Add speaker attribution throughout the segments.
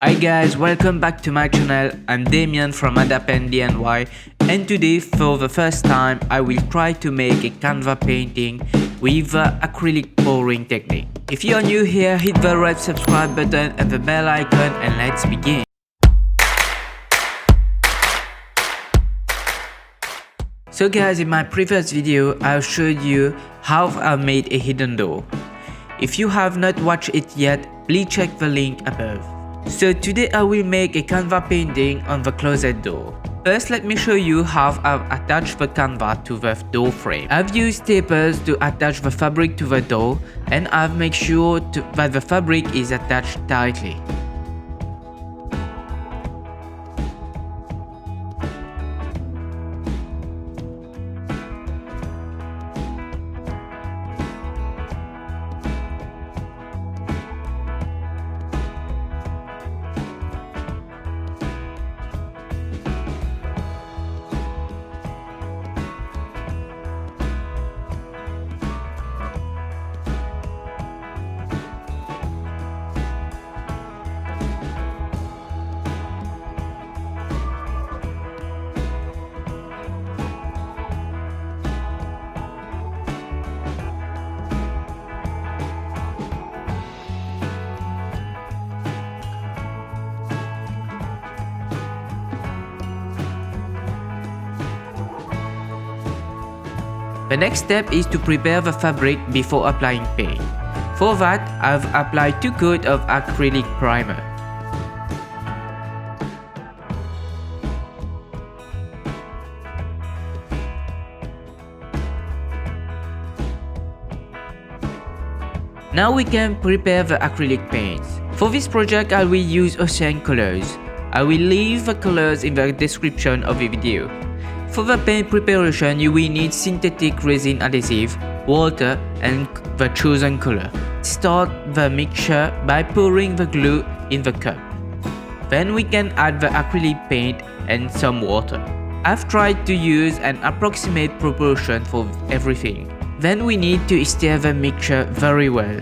Speaker 1: Hi guys, welcome back to my channel. I'm Damien from Adapen DIY, and today for the first time I will try to make a canvas painting with the acrylic pouring technique. If you are new here, hit the red subscribe button and the bell icon and let's begin. So guys, in my previous video I showed you how I made a hidden door. If you have not watched it yet, please check the link above. So today I will make a canvas painting on the closet door. First, let me show you how I've attached the canvas to the door frame. I've used staples to attach the fabric to the door, and I've made sure that the fabric is attached tightly. The next step is to prepare the fabric before applying paint. For that, I've applied 2 coats of acrylic primer. Now we can prepare the acrylic paints. For this project, I will use ocean colors. I will leave the colors in the description of the video. For the paint preparation, you will need synthetic resin adhesive, water, and the chosen color. Start the mixture by pouring the glue in the cup. Then we can add the acrylic paint and some water. I've tried to use an approximate proportion for everything. Then we need to stir the mixture very well.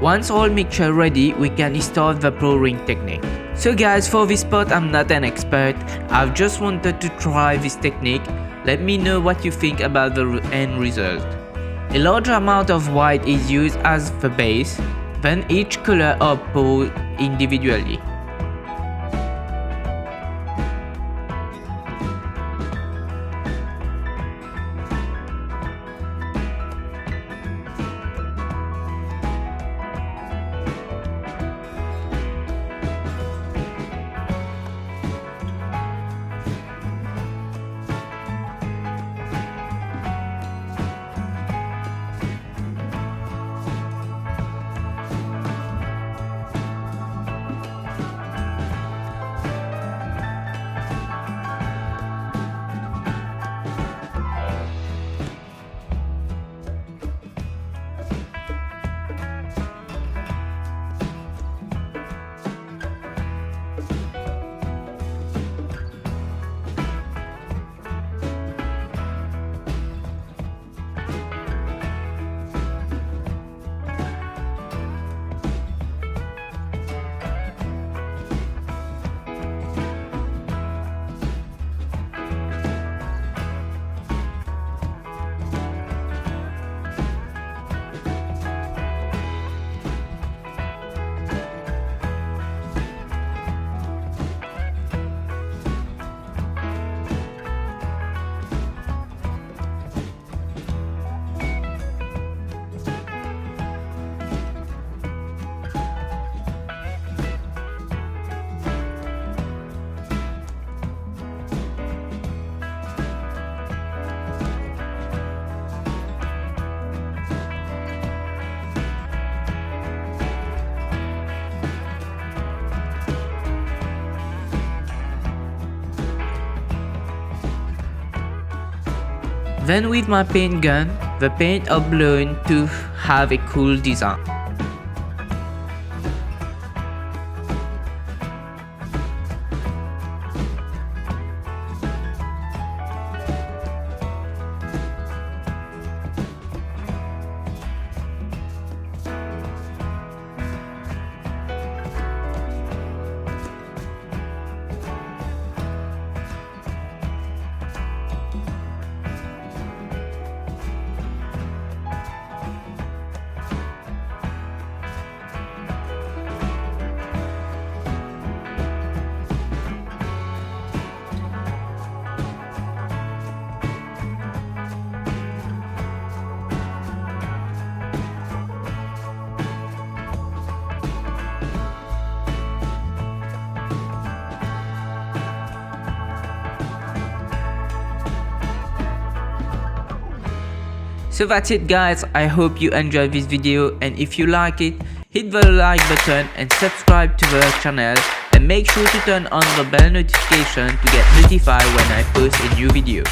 Speaker 1: Once all mixture ready, we can start the pouring technique. So guys, for this part I'm not an expert, I've just wanted to try this technique. Let me know what you think about the end result. A large amount of white is used as the base, then each color are poured individually. Then with my paint gun, the paint are blown to have a cool design. So that's it guys, I hope you enjoyed this video, and if you like it, hit the like button and subscribe to the channel, and make sure to turn on the bell notification to get notified when I post a new video.